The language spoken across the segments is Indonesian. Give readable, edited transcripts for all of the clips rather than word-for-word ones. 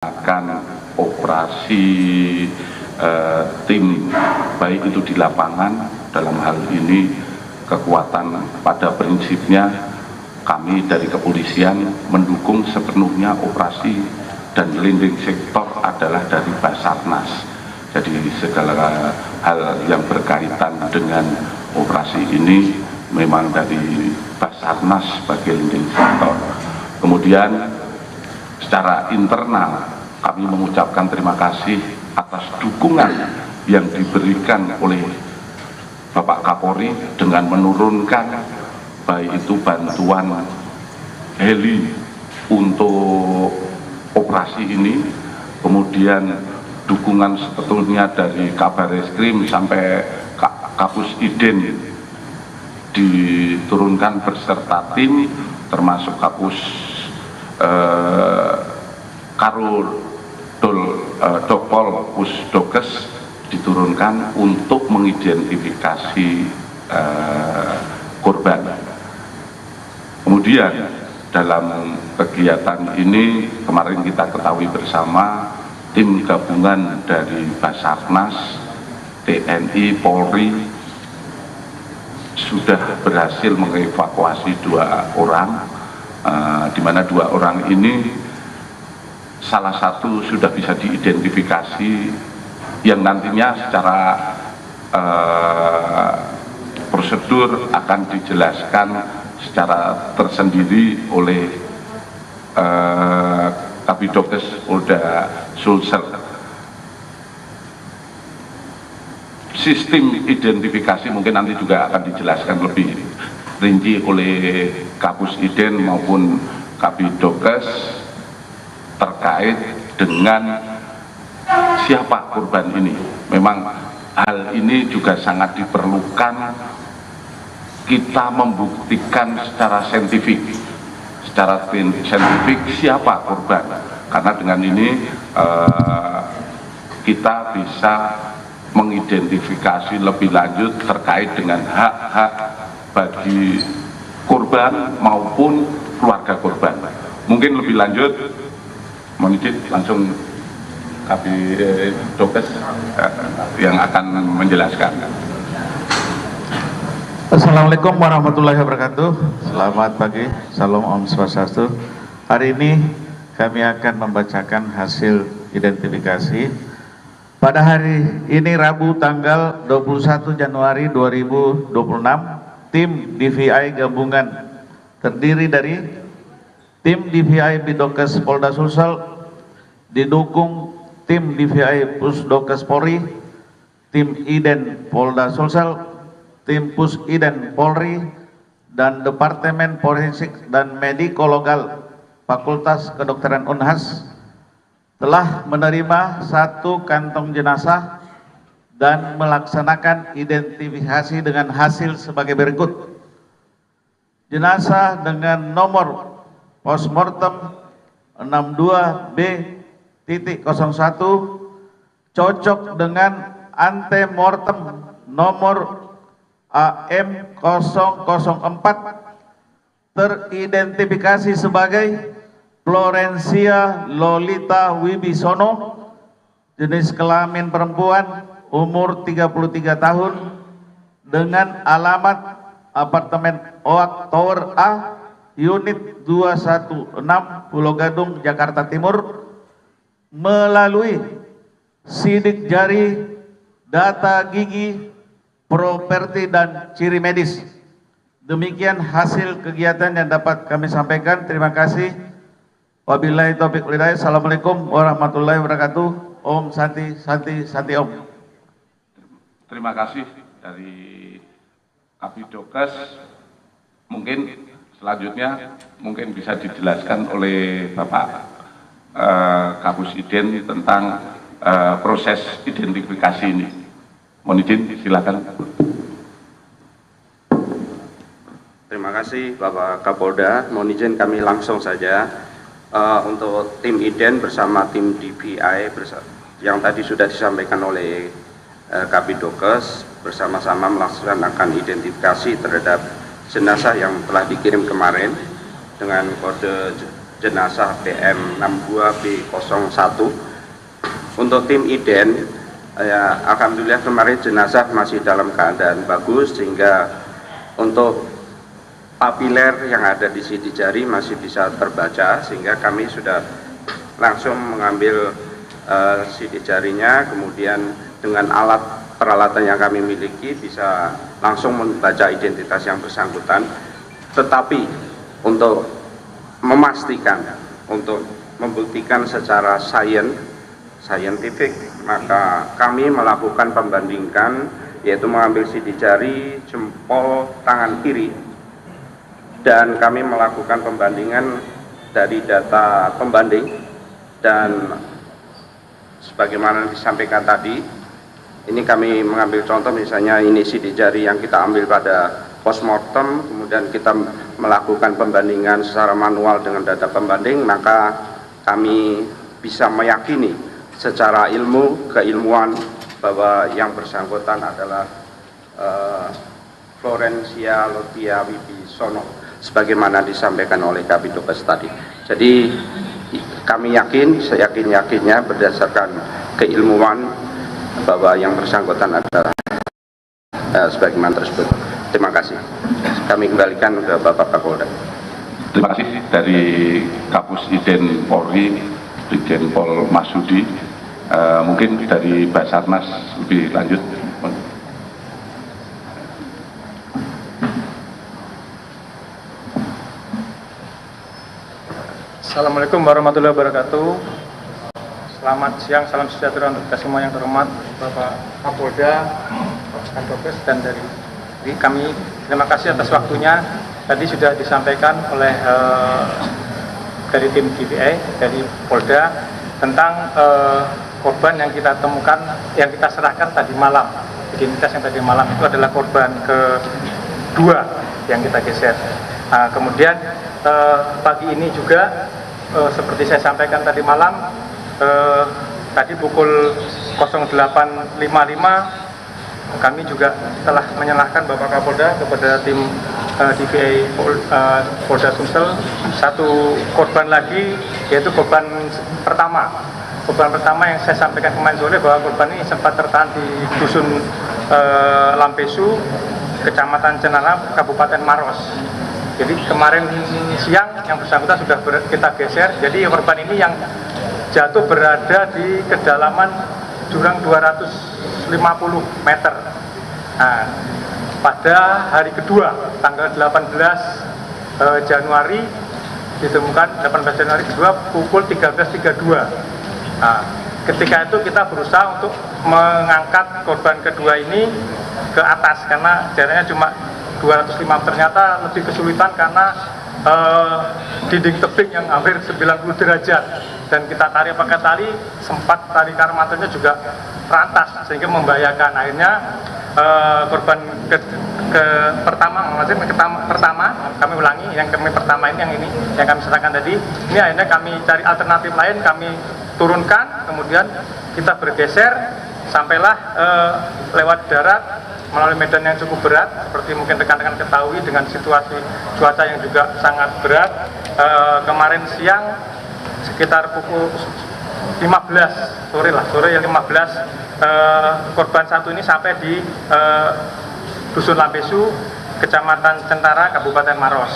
akan operasi tim baik itu di lapangan. Dalam hal ini kekuatan pada prinsipnya kami dari kepolisian mendukung sepenuhnya operasi dan leading sektor adalah dari Basarnas. Jadi segala hal yang berkaitan dengan operasi ini memang dari Basarnas sebagai leading sektor. Kemudian secara internal kami mengucapkan terima kasih atas dukungan yang diberikan oleh Bapak Kapolri dengan menurunkan baik itu bantuan heli untuk operasi ini, kemudian dukungan sebetulnya dari Kabar Eskrim sampai Kapus Iden diturunkan beserta tim termasuk Kapus Dokpol Pusdokes diturunkan untuk mengidentifikasi korban. Kemudian dalam kegiatan ini kemarin kita ketahui bersama tim gabungan dari Basarnas, TNI, Polri sudah berhasil mengevakuasi 2 orang, di mana 2 orang ini salah satu sudah bisa diidentifikasi yang nantinya secara prosedur akan dijelaskan secara tersendiri oleh Kabidokes Polda Sulsel. Sistem identifikasi mungkin nanti juga akan dijelaskan lebih rinci oleh Kapus Iden maupun Kabidokes terkait dengan siapa korban ini. Memang hal ini juga sangat diperlukan kita membuktikan secara saintifik siapa korban, karena dengan ini kita bisa mengidentifikasi lebih lanjut terkait dengan hak-hak bagi korban maupun keluarga korban. Mungkin lebih lanjut mohon izin langsung Kabidokes yang akan menjelaskan. Assalamualaikum warahmatullahi wabarakatuh. Selamat pagi, salam Om Swastiastu. Hari ini kami akan membacakan hasil identifikasi. Pada hari ini Rabu tanggal 21 Januari 2026, tim DVI gabungan terdiri dari tim DVI Bidokes Polda Sulsel didukung tim DVI Pusdokes Polri, tim Iden Polda Sulsel, tim Pus Iden Polri, dan Departemen Forensik dan Medikologal Fakultas Kedokteran Unhas telah menerima 1 kantong jenazah dan melaksanakan identifikasi dengan hasil sebagai berikut. Jenazah dengan nomor postmortem 62B.01 cocok dengan antemortem nomor AM004 teridentifikasi sebagai Florencia Lolita Wibisono, jenis kelamin perempuan, umur 33 tahun, dengan alamat apartemen Oak Tower A, Unit 216, Pulau Gadung, Jakarta Timur, melalui sidik jari, data gigi, properti, dan ciri medis. Demikian hasil kegiatan yang dapat kami sampaikan. Terima kasih. Wabillahi taufiq wal hidayah. Assalamualaikum warahmatullahi wabarakatuh. Om Santi Santi Santi Om. Terima kasih dari Kabidokes. Mungkin selanjutnya mungkin bisa dijelaskan oleh Bapak Kapus Iden tentang proses identifikasi ini. Mohon izin, silakan. Terima kasih Bapak Kapolda. Mohon izin kami langsung saja untuk tim Iden bersama tim DVI yang tadi sudah disampaikan oleh Kabidokes bersama-sama melaksanakan identifikasi terhadap jenazah yang telah dikirim kemarin dengan kode jenazah DM62B01. Untuk tim IDEN, ya, alhamdulillah kemarin jenazah masih dalam keadaan bagus, sehingga untuk papiler yang ada di sidik jari masih bisa terbaca, sehingga kami sudah langsung mengambil sidik jarinya, kemudian dengan peralatan yang kami miliki bisa langsung membaca identitas yang bersangkutan. Tetapi untuk memastikan, untuk membuktikan secara saintifik, maka kami melakukan pembandingkan, yaitu mengambil sidik jari, jempol tangan kiri, dan kami melakukan pembandingan dari data pembanding. Dan sebagaimana disampaikan tadi, ini kami mengambil contoh, misalnya ini sidik jari yang kita ambil pada postmortem, kemudian kita melakukan pembandingan secara manual dengan data pembanding, maka kami bisa meyakini secara keilmuan bahwa yang bersangkutan adalah Florencia Lotia Wibisono, sebagaimana disampaikan oleh Kabidokes tadi. Jadi kami yakin, seyakin-yakinnya berdasarkan keilmuan bahwa yang bersangkutan adalah sebagaimana tersebut. Terima kasih. Kami kembalikan ke Bapak Kapolda. Terima kasih dari Kapus IDEN Polri, Brigjen Pol Masudi. Mungkin dari Basarnas lebih lanjut. Assalamualaikum warahmatullahi wabarakatuh. Selamat siang, salam sejahtera untuk kita semua yang terhormat, Bapak Kapolda, Bapak Kadokes, dan dari kami. Terima kasih atas waktunya. Tadi sudah disampaikan oleh dari tim DPI, dari Polda, tentang korban yang kita temukan, yang kita serahkan tadi malam. Identitas yang tadi malam itu adalah korban kedua yang kita geser. Nah, kemudian pagi ini juga seperti saya sampaikan tadi malam, tadi pukul 08.55 kami juga telah menyerahkan Bapak Kapolda kepada tim DPI Polda Sumsel satu korban lagi, yaitu korban pertama. Korban pertama yang saya sampaikan kemarin sore bahwa korban ini sempat tertahan di dusun Lampesu, Kecamatan Cenala, Kabupaten Maros. Jadi kemarin siang yang bersangkutan sudah kita geser. Jadi korban ini yang jatuh berada di kedalaman jurang 250 meter. Nah, pada hari kedua, tanggal 18 Januari ditemukan, 18 Januari kedua pukul 13.32. Nah, ketika itu kita berusaha untuk mengangkat korban kedua ini ke atas karena jaraknya cuma 205, ternyata lebih kesulitan karena dinding tebing yang hampir 90 derajat, dan kita tarik pakai tali, sempat tali karmatonya juga rantas sehingga membahayakan. Akhirnya korban pertama kami ulangi, yang pertama ini yang kami serahkan tadi, ini akhirnya kami cari alternatif lain, kami turunkan, kemudian kita bergeser sampailah lewat darat melalui medan yang cukup berat, seperti mungkin rekan-rekan ketahui dengan situasi cuaca yang juga sangat berat. Kemarin siang sekitar pukul 15 sore yang 15, korban satu ini sampai di Dusun Lampesu, Kecamatan Centara, Kabupaten Maros.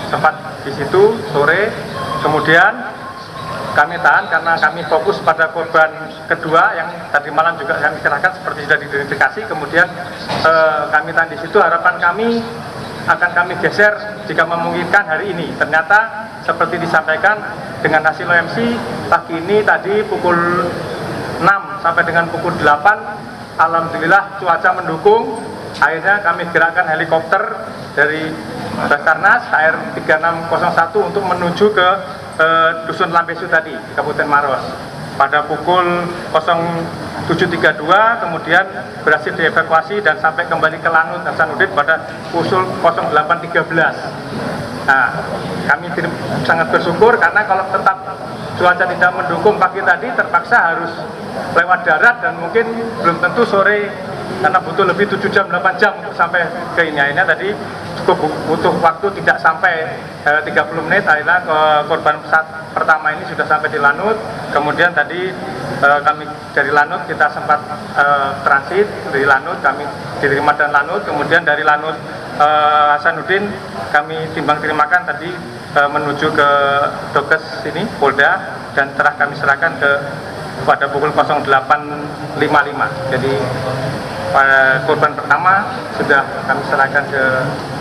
Sempat di situ sore, kemudian kami tahan karena kami fokus pada korban kedua yang tadi malam juga kami serahkan seperti sudah diidentifikasi. Kemudian kami tahan di situ, harapan kami akan kami geser jika memungkinkan hari ini. Ternyata seperti disampaikan dengan hasil OMC pagi ini tadi pukul 6 sampai dengan pukul 8, alhamdulillah cuaca mendukung. Akhirnya kami gerakkan helikopter dari Basarnas KR 3601 untuk menuju ke Dusun Lampesu tadi, Kabupaten Maros. Pada pukul 07.32 kemudian berhasil dievakuasi dan sampai kembali ke Lanut Hasanuddin pada pukul 08.13. Nah, kami sangat bersyukur karena kalau tetap cuaca tidak mendukung pagi tadi terpaksa harus lewat darat dan mungkin belum tentu sore karena butuh lebih 7 jam, 8 jam untuk sampai ke ini. Akhirnya tadi butuh waktu tidak sampai 30 menit. Akhirnya korban pesawat pertama ini sudah sampai di Lanut. Kemudian tadi kami dari Lanut kita sempat transit dari Lanut, kami diterima dan Lanut. Kemudian dari Lanut Hasanuddin kami timbang terimakan tadi menuju ke Dokes ini Polda, dan telah kami serahkan pada pukul 08.55. Jadi pada korban pertama sudah kami serahkan ke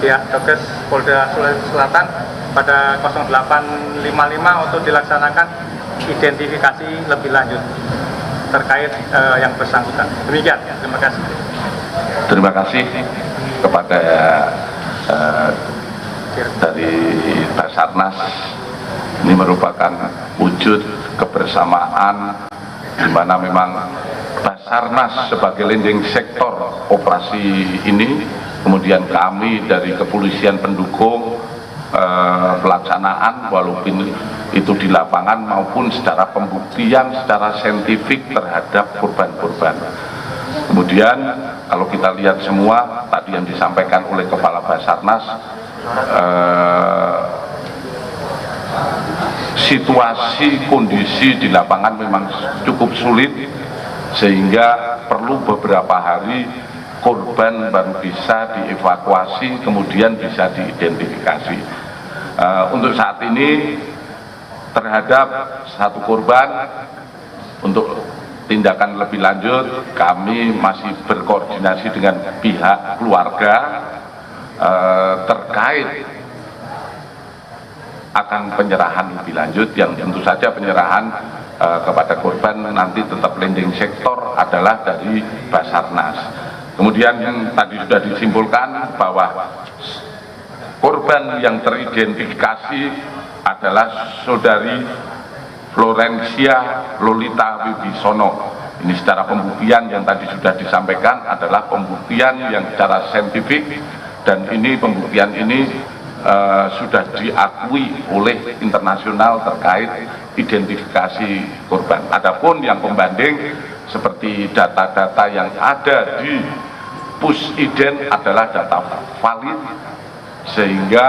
pihak Dokes Polda Sulawesi Selatan pada 08.55 untuk dilaksanakan identifikasi lebih lanjut terkait yang bersangkutan. Demikian, terima kasih. Terima kasih kepada dari Basarnas. Ini merupakan wujud kebersamaan di mana memang Basarnas sebagai leading sektor operasi ini, kemudian kami dari kepolisian pendukung pelaksanaan, walaupun itu di lapangan maupun secara pembuktian secara saintifik terhadap korban-korban. Kemudian kalau kita lihat semua tadi yang disampaikan oleh Kepala Basarnas, situasi kondisi di lapangan memang cukup sulit, sehingga perlu beberapa hari korban baru bisa dievakuasi, kemudian bisa diidentifikasi. Untuk saat ini terhadap satu korban, untuk tindakan lebih lanjut kami masih berkoordinasi dengan pihak keluarga terkait akan penyerahan lebih lanjut, yang tentu saja penyerahan kepada korban nanti tetap leading sektor adalah dari Basarnas. Kemudian tadi sudah disimpulkan bahwa korban yang teridentifikasi adalah saudari Florencia Lolita Wibisono. Ini secara pembuktian yang tadi sudah disampaikan adalah pembuktian yang secara saintifik, dan ini pembuktian ini sudah diakui oleh internasional terkait identifikasi korban. Adapun yang pembanding seperti data-data yang ada di Pusident adalah data valid, sehingga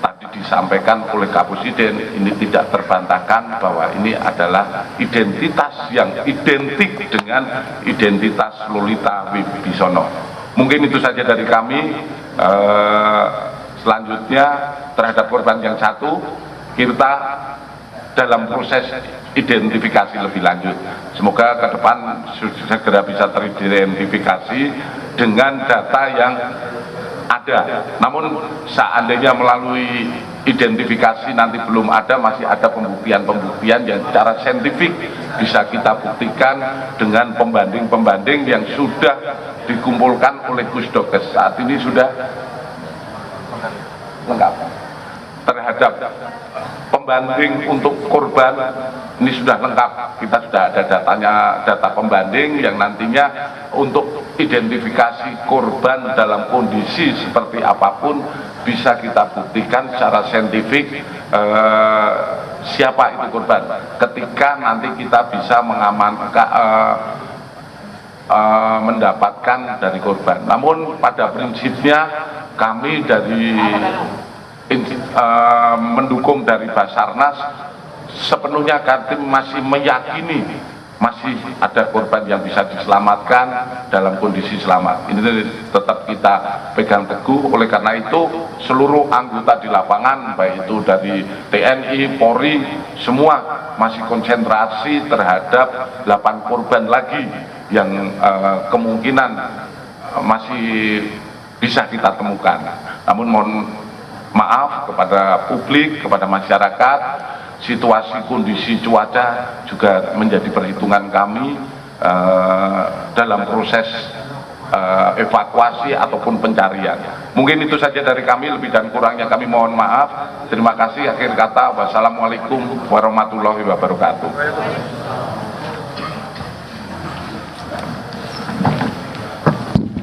tadi disampaikan oleh Kapusident ini tidak terbantahkan bahwa ini adalah identitas yang identik dengan identitas Lolita Wibisono. Mungkin itu saja dari kami. Selanjutnya terhadap korban yang satu, kita dalam proses identifikasi lebih lanjut. Semoga ke depan segera bisa teridentifikasi dengan data yang ada. Namun seandainya melalui identifikasi nanti belum ada, masih ada pembuktian-pembuktian yang secara saintifik bisa kita buktikan dengan pembanding-pembanding yang sudah dikumpulkan oleh Pusdokes. Saat ini sudah lengkap terhadap pembanding untuk korban, ini sudah lengkap. Kita sudah ada datanya, data pembanding yang nantinya untuk identifikasi korban dalam kondisi seperti apapun bisa kita buktikan secara saintifik siapa itu korban ketika nanti kita bisa mengamankan mendapatkan dari korban. Namun pada prinsipnya kami dari mendukung dari Basarnas sepenuhnya, kami masih meyakini masih ada korban yang bisa diselamatkan dalam kondisi selamat. Ini tetap kita pegang teguh. Oleh karena itu seluruh anggota di lapangan, baik itu dari TNI, Polri, semua masih konsentrasi terhadap 8 korban lagi yang kemungkinan masih bisa kita temukan. Namun mohon maaf kepada publik, kepada masyarakat, situasi kondisi cuaca juga menjadi perhitungan kami dalam proses evakuasi ataupun pencarian. Mungkin itu saja dari kami, lebih dan kurangnya kami mohon maaf. Terima kasih. Akhir kata, wassalamualaikum warahmatullahi wabarakatuh.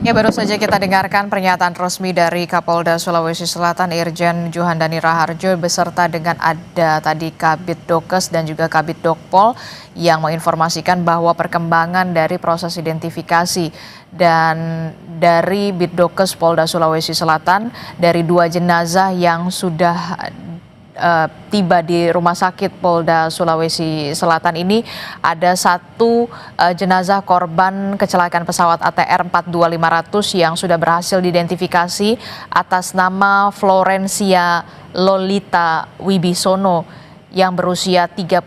Ya, baru saja kita dengarkan pernyataan resmi dari Kapolda Sulawesi Selatan Irjen Juhandani Raharjo beserta dengan ada tadi Kabid Dokes dan juga Kabid Dokpol yang menginformasikan bahwa perkembangan dari proses identifikasi dan dari Bitdokes Polda Sulawesi Selatan dari 2 jenazah yang sudah tiba di Rumah Sakit Polda Sulawesi Selatan ini ada 1 jenazah korban kecelakaan pesawat ATR 42500 yang sudah berhasil diidentifikasi atas nama Florencia Lolita Wibisono yang berusia 33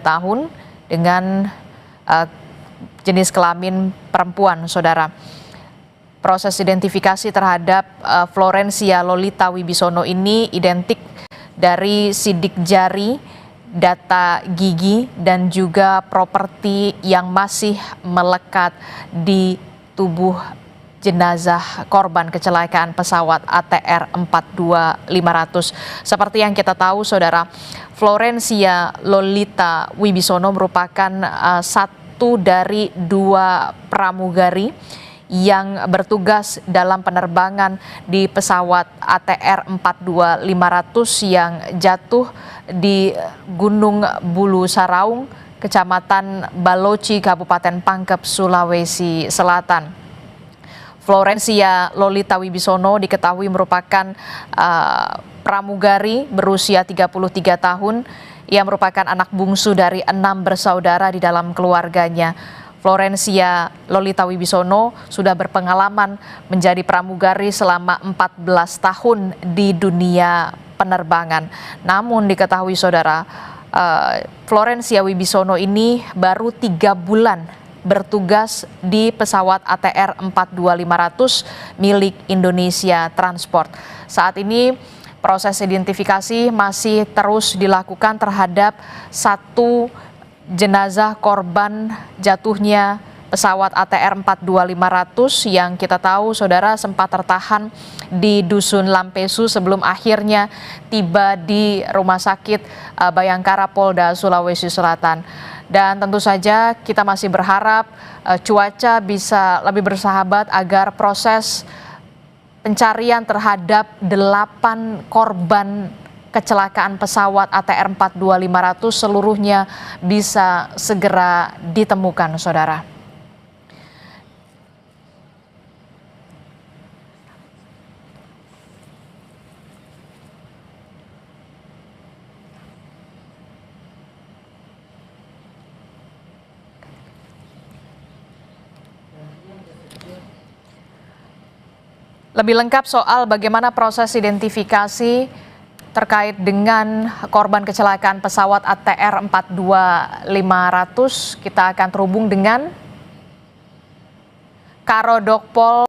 tahun dengan jenis kelamin perempuan, saudara. Proses identifikasi terhadap Florencia Lolita Wibisono ini identik dari sidik jari, data gigi, dan juga properti yang masih melekat di tubuh jenazah korban kecelakaan pesawat ATR 42500. Seperti yang kita tahu, saudara, Florencia Lolita Wibisono merupakan satu dari 2 pramugari yang bertugas dalam penerbangan di pesawat ATR 42500 yang jatuh di Gunung Bulu Saraung, Kecamatan Baloci, Kabupaten Pangkep, Sulawesi Selatan. Florencia Lolita Wibisono diketahui merupakan pramugari berusia 33 tahun. Ia merupakan anak bungsu dari 6 bersaudara di dalam keluarganya. Florencia Lolita Wibisono sudah berpengalaman menjadi pramugari selama 14 tahun di dunia penerbangan. Namun diketahui, saudara, Florencia Wibisono ini baru 3 bulan bertugas di pesawat ATR 42500 milik Indonesia Transport. Saat ini proses identifikasi masih terus dilakukan terhadap 1 jenazah korban jatuhnya pesawat ATR 42500 yang kita tahu, saudara, sempat tertahan di Dusun Lampesu sebelum akhirnya tiba di Rumah Sakit Bayangkara Polda Sulawesi Selatan. Dan tentu saja kita masih berharap cuaca bisa lebih bersahabat agar proses pencarian terhadap 8 korban kecelakaan pesawat ATR 42500 seluruhnya bisa segera ditemukan, saudara. Lebih lengkap soal bagaimana proses identifikasi terkait dengan korban kecelakaan pesawat ATR 42500, kita akan terhubung dengan Karodokpol